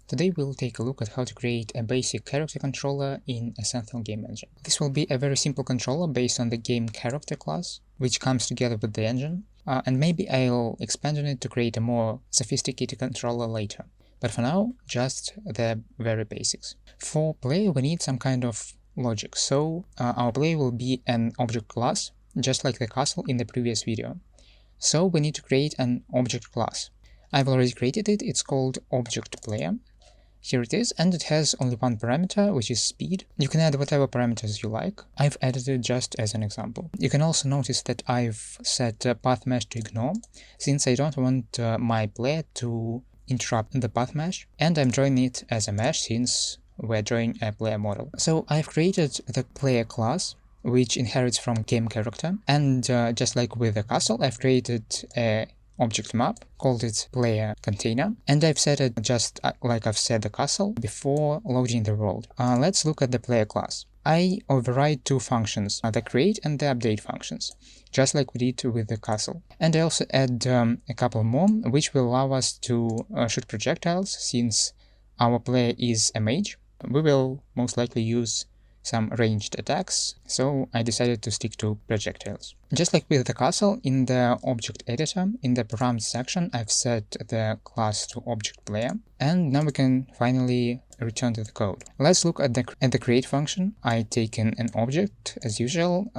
Today we'll take a look at how to create a basic character controller in Esenthel game engine. This will be a very simple controller based on the game character class, which comes together with the engine, and maybe I'll expand on it to create a more sophisticated controller later. But for now, just the very basics. For player we need some kind of logic, so our player will be an object class, just like the castle in the previous video. So we need to create an object class. I've already created it, it's called object player. Here it is, and it has only one parameter, which is speed. You can add whatever parameters you like. I've added it just as an example. You can also notice that I've set path mesh to ignore, since I don't want my player to interrupt the path mesh, and I'm drawing it as a mesh since we're drawing a player model. So I've created the player class, which inherits from game character, and just like with the castle, I've created a object map, called it player container, and I've set it just like I've set the castle before loading the world. Let's look at the player class. I override two functions, the create and the update functions, just like we did with the castle. And I also add a couple more, which will allow us to shoot projectiles. Since our player is a mage, we will most likely use some ranged attacks, so I decided to stick to projectiles. Just like with the castle, in the object editor, in the params section, I've set the class to object player, and now we can finally return to the code. Let's look at the create function. I've taken an object, as usual,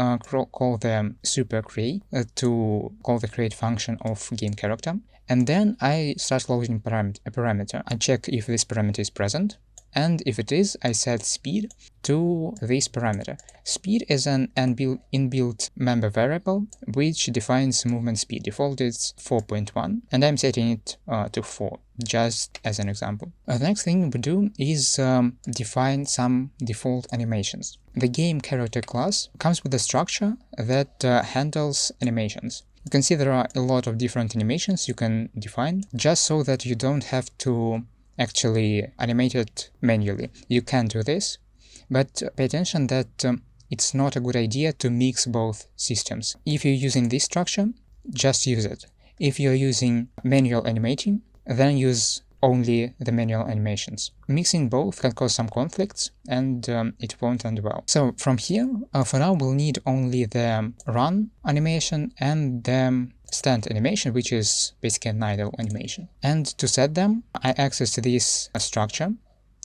call the super create to call the create function of game character, and then I start loading a parameter. I check if this parameter is present, and if it is, I set speed to this parameter. Speed is an inbuilt member variable which defines movement speed. Default is 4.1, and I'm setting it to 4, just as an example. The next thing we do is define some default animations. The game character class comes with a structure that handles animations. You can see there are a lot of different animations you can define, just so that you don't have to actually animate it manually. You can do this, but pay attention that it's not a good idea to mix both systems. If you're using this structure, just use it. If you're using manual animating, then use only the manual animations. Mixing both can cause some conflicts, and it won't end well. So from here, for now we'll need only the run animation and the stand animation, which is basically an idle animation. And to set them, I access this structure.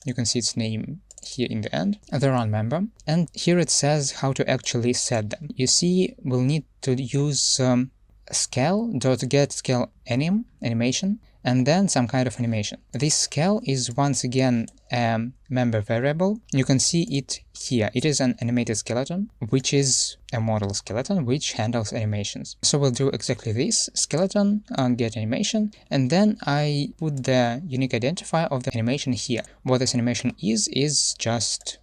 You can see its name here in the end, the run member, and here it says how to actually set them. You see, we'll need to use scale.getScaleAnim animation, and then some kind of animation. This scale is once again a member variable. You can see it here. It is an animated skeleton, which is a model skeleton which handles animations. So we'll do exactly this, skeleton, get animation, and then I put the unique identifier of the animation here. What this animation is just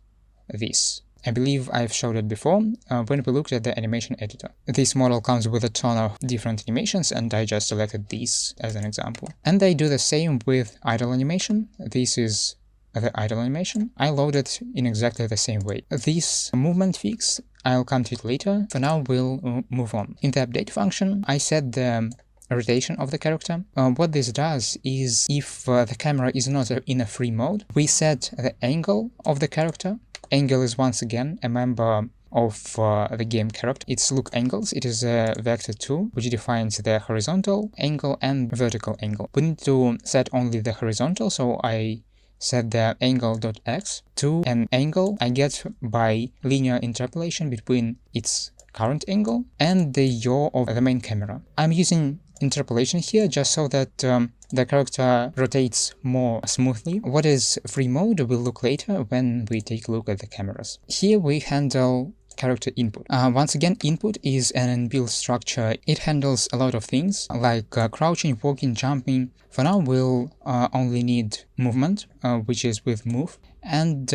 this. I believe I've showed it before when we looked at the animation editor. This model comes with a ton of different animations, and I just selected these as an example. And I do the same with idle animation. This is the idle animation. I load it in exactly the same way. This movement fix, I'll come to it later. For now, we'll move on. In the update function, I set the rotation of the character. What this does is, if the camera is not in a free mode, we set the angle of the character. Angle is once again a member of the game character. It's look angles. It is a vector 2 which defines the horizontal angle and vertical angle. We need to set only the horizontal, so I set the angle.x to an angle I get by linear interpolation between its current angle and the yaw of the main camera. I'm using interpolation here just so that the character rotates more smoothly. What is free mode we'll look later when we take a look at the cameras. Here we handle character input. Once again, input is an inbuilt structure. It handles a lot of things like crouching, walking, jumping. For now we'll only need movement, which is with move, and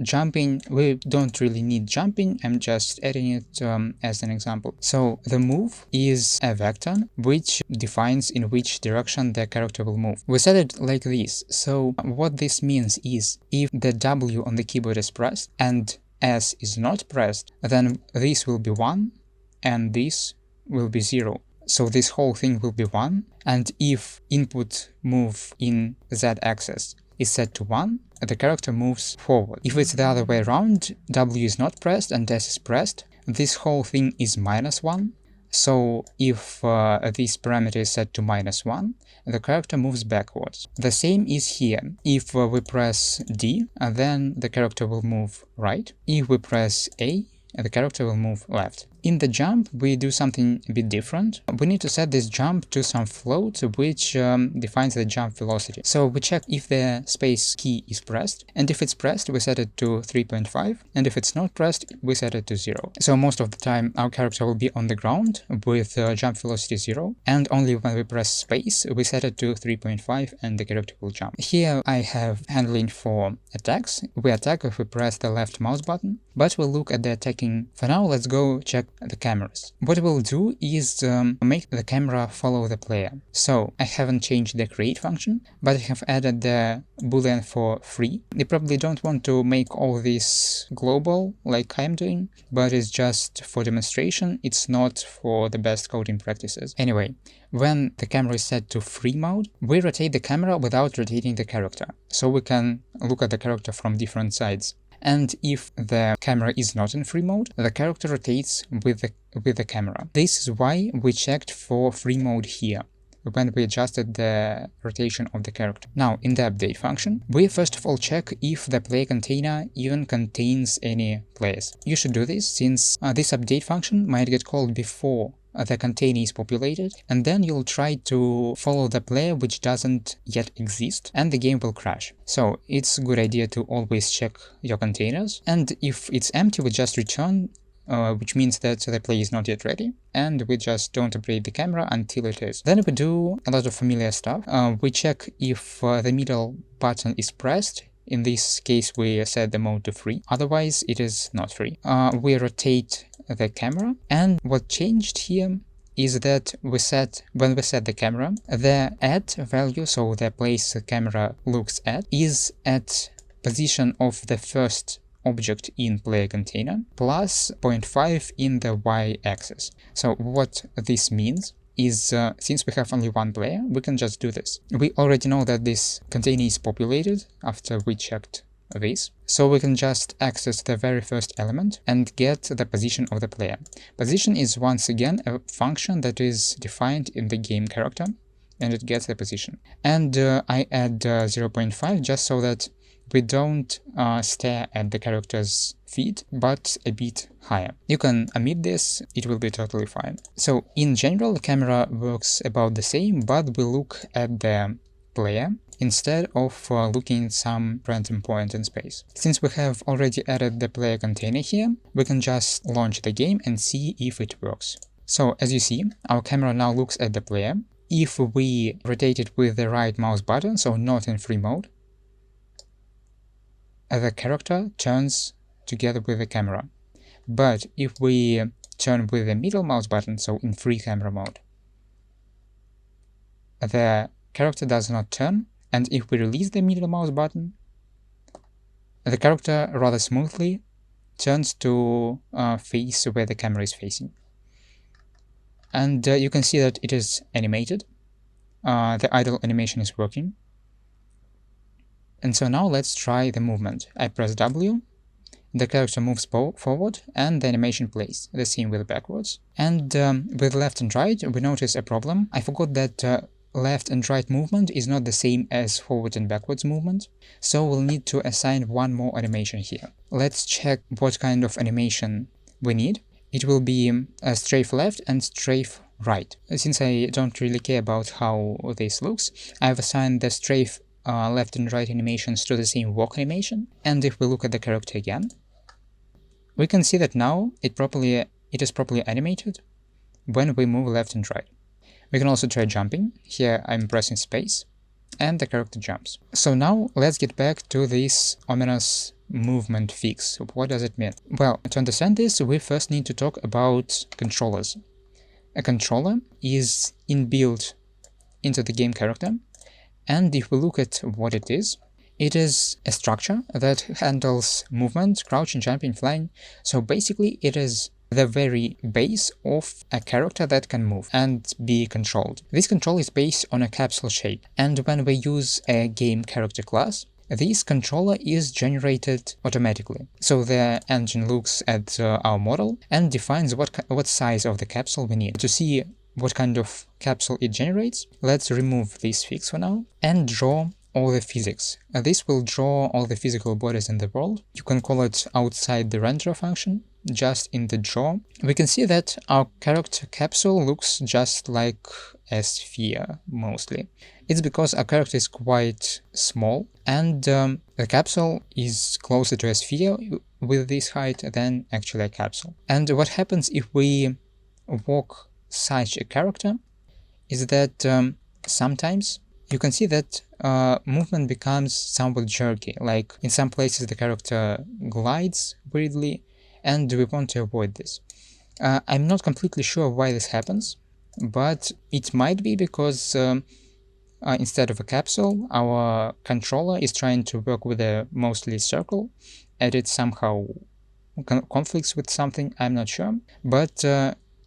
jumping, we don't really need jumping, I'm just adding it as an example. So the move is a vector which defines in which direction the character will move. We set it like this. So what this means is, if the W on the keyboard is pressed and S is not pressed, then this will be 1 and this will be 0. So this whole thing will be 1, and if input move in z-axis is set to 1, the character moves forward. If it's the other way around, W is not pressed and S is pressed, this whole thing is -1. So if this parameter is set to -1, the character moves backwards. The same is here. If we press D, then the character will move right. If we press A, the character will move left. In the jump, we do something a bit different. We need to set this jump to some float, which defines the jump velocity. So we check if the space key is pressed, and if it's pressed, we set it to 3.5, and if it's not pressed, we set it to 0. So most of the time, our character will be on the ground with jump velocity 0, and only when we press space, we set it to 3.5, and the character will jump. Here I have handling for attacks. We attack if we press the left mouse button, but we'll look at the attacking. For now, let's go check the cameras. What we'll do is make the camera follow the player. So I haven't changed the create function, but I have added the boolean for free. You probably don't want to make all this global like I'm doing, but it's just for demonstration. It's not for the best coding practices. Anyway, when the camera is set to free mode, we rotate the camera without rotating the character, so we can look at the character from different sides. And if the camera is not in free mode, the character rotates with the camera. This is why we checked for free mode here, when we adjusted the rotation of the character. Now, in the update function, we first of all check if the player container even contains any players. You should do this, since this update function might get called before the container is populated, and then you'll try to follow the player which doesn't yet exist, and the game will crash. So it's a good idea to always check your containers, and if it's empty, we just return, which means that the player is not yet ready, and we just don't upgrade the camera until it is. Then we do a lot of familiar stuff. We check if the middle button is pressed. In this case, we set the mode to free, otherwise it is not free. We rotate the camera, and what changed here is that when we set the camera, the at value, so the place the camera looks at, is at position of the first object in player container plus 0.5 in the y-axis. So what this means is since we have only one player, we can just do this. We already know that this container is populated after we checked this, so we can just access the very first element and get the position of the player. Position is once again a function that is defined in the game character, and it gets the position. And I add 0.5 just so that we don't stare at the character's feet, but a bit higher. You can omit this, it will be totally fine. So in general, the camera works about the same, but we look at the player instead of looking at some random point in space. Since we have already added the player container here, we can just launch the game and see if it works. So as you see, our camera now looks at the player. If we rotate it with the right mouse button, so not in free mode, the character turns together with the camera. But if we turn with the middle mouse button, so in free camera mode, the character does not turn, and if we release the middle mouse button, the character rather smoothly turns to face where the camera is facing. And you can see that it is animated. The idle animation is working. And so now let's try the movement. I press W, the character moves forward, and the animation plays. The same with backwards. And with left and right, we notice a problem. I forgot that left and right movement is not the same as forward and backwards movement, so we'll need to assign one more animation here. Let's check what kind of animation we need. It will be a strafe left and strafe right. Since I don't really care about how this looks, I've assigned the strafe left and right animations to the same walk animation, and if we look at the character again, we can see that now it is properly animated when we move left and right. We can also try jumping. Here I'm pressing space, and the character jumps. So now let's get back to this ominous movement fix. What does it mean? Well, to understand this, we first need to talk about controllers. A controller is inbuilt into the game character, and if we look at what it is a structure that handles movement, crouching, jumping, flying. So basically it is the very base of a character that can move and be controlled. This control is based on a capsule shape, and when we use a game character class, this controller is generated automatically. So the engine looks at our model and defines what size of the capsule we need. To see what kind of capsule it generates, let's remove this fix for now and draw all the physics. This will draw all the physical bodies in the world. You can call it outside the renderer function, just in the draw. We can see that our character capsule looks just like a sphere, mostly. It's because our character is quite small, and the capsule is closer to a sphere with this height than actually a capsule. And what happens if we walk such a character is that sometimes you can see that movement becomes somewhat jerky, like in some places the character glides weirdly, and we want to avoid this. I'm not completely sure why this happens, but it might be because instead of a capsule, our controller is trying to work with a mostly circle, and it somehow conflicts with something, I'm not sure. But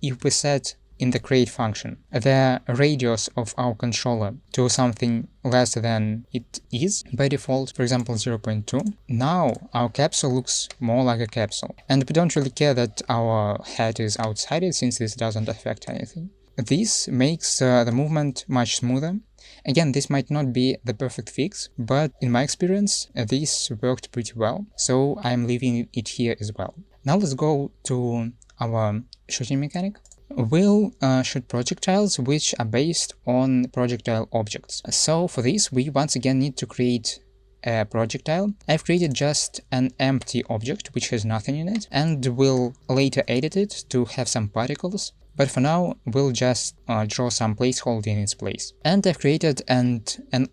if we set in the create function the radius of our controller to something less than it is by default, for example 0.2, now our capsule looks more like a capsule, and we don't really care that our head is outside it, since this doesn't affect anything. This makes the movement much smoother. Again, this might not be the perfect fix, but in my experience this worked pretty well, so I'm leaving it here as well. Now let's go to our shooting mechanic. We'll shoot projectiles which are based on projectile objects. So for this we once again need to create a projectile. I've created just an empty object which has nothing in it, and will later edit it to have some particles, but for now we'll just draw some placeholder in its place. And I've created an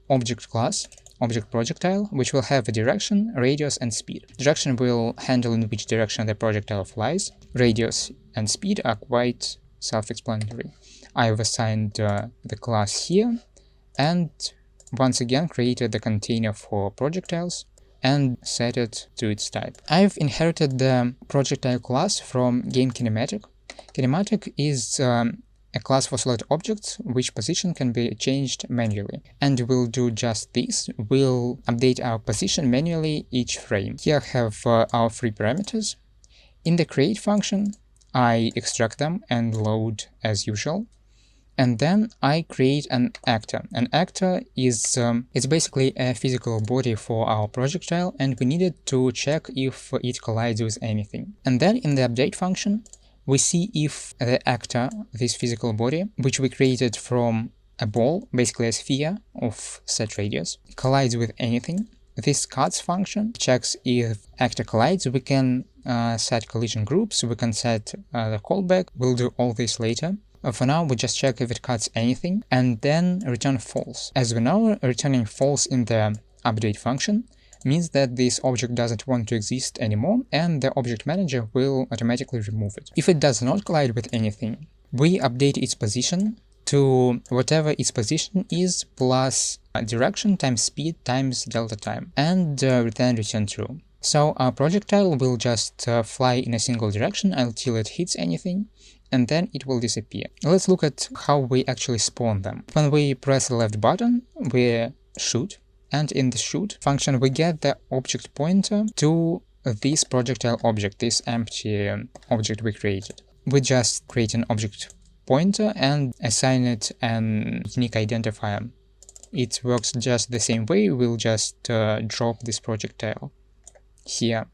object class, object projectile, which will have a direction, radius and speed. Direction will handle in which direction the projectile flies. Radius and speed are quite self-explanatory. I've assigned the class here, and once again created the container for projectiles and set it to its type. I've inherited the projectile class from game kinematic. Kinematic is a class for select objects which position can be changed manually, and we'll do just this. We'll update our position manually each frame. Here I have our three parameters. In the create function I extract them and load as usual, and then I create an actor. An actor is it's basically a physical body for our projectile, and we needed to check if it collides with anything. And then in the update function we see if the actor, this physical body, which we created from a ball, basically a sphere of set radius, collides with anything. This cuts function checks if actor collides. We can set collision groups, we can set the callback. We'll do all this later. For now we just check if it cuts anything, and then return false. As we know, returning false in the update function means that this object doesn't want to exist anymore, and the object manager will automatically remove it. If it does not collide with anything, we update its position to whatever its position is plus direction times speed times delta time, and return true. So our projectile will just fly in a single direction until it hits anything, and then it will disappear. Let's look at how we actually spawn them. When we press the left button, we shoot, and in the shoot function we get the object pointer to this projectile object, this empty object we created. We just create an object pointer and assign it an unique identifier. It works just the same way. We'll just drop this projectile here,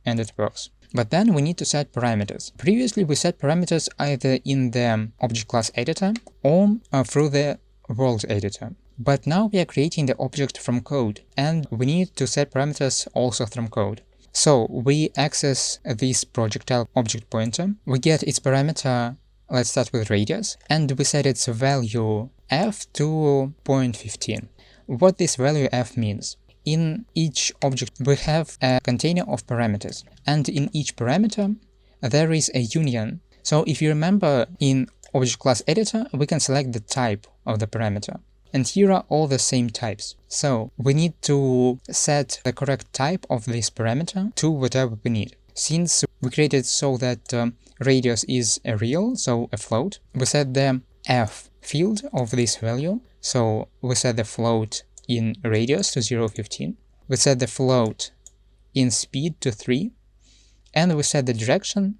and it works. But then we need to set parameters. Previously we set parameters either in the object class editor or through the world editor. But now we are creating the object from code, and we need to set parameters also from code. So we access this projectile object pointer, we get its parameter, let's start with radius, and we set its value f to 0.15. What this value f means? In each object we have a container of parameters, and in each parameter there is a union. So if you remember, in object class editor we can select the type of the parameter, and here are all the same types. So we need to set the correct type of this parameter to whatever we need. Since we created so that radius is a real, so a float, we set the f field of this value. So we set the float in radius to 0.15. We set the float in speed to 3. And we set the direction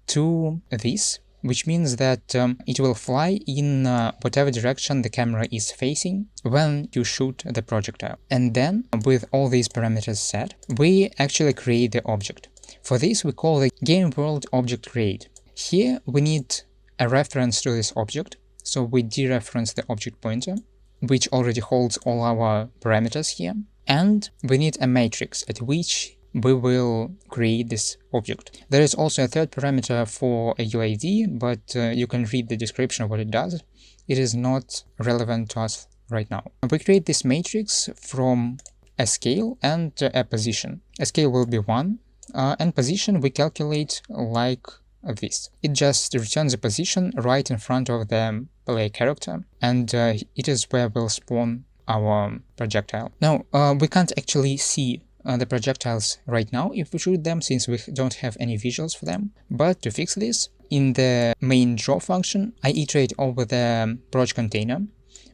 to this, which means that it will fly in whatever direction the camera is facing when you shoot the projectile. And then, with all these parameters set, we actually create the object. For this, we call the game world object create. Here, we need a reference to this object, so we dereference the object pointer, which already holds all our parameters here. And we need a matrix at which we will create this object. There is also a third parameter for a UID, but you can read the description of what it does. It is not relevant to us right now. We create this matrix from a scale and a position. A scale will be 1, and position we calculate like this. It just returns a position right in front of the player character, and it is where we'll spawn our projectile. Now, we can't actually see the projectiles right now if we shoot them, since we don't have any visuals for them. But to fix this, in the main draw function, I iterate over the proj container,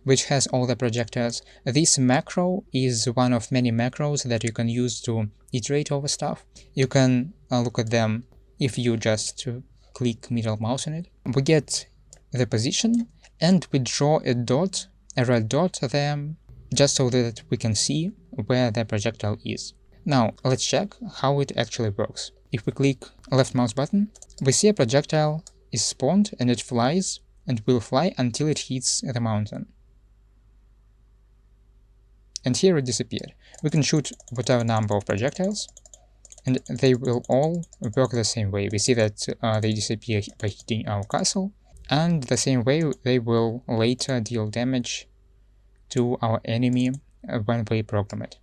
which has all the projectiles. This macro is one of many macros that you can use to iterate over stuff. You can look at them if you just click middle mouse on it. We get the position, and we draw a dot, a red dot there, just so that we can see where the projectile is. Now, let's check how it actually works. If we click left mouse button, we see a projectile is spawned and it flies, and will fly until it hits the mountain. And here it disappeared. We can shoot whatever number of projectiles, and they will all work the same way. We see that they disappear by hitting our castle, and the same way they will later deal damage to our enemy when we program it.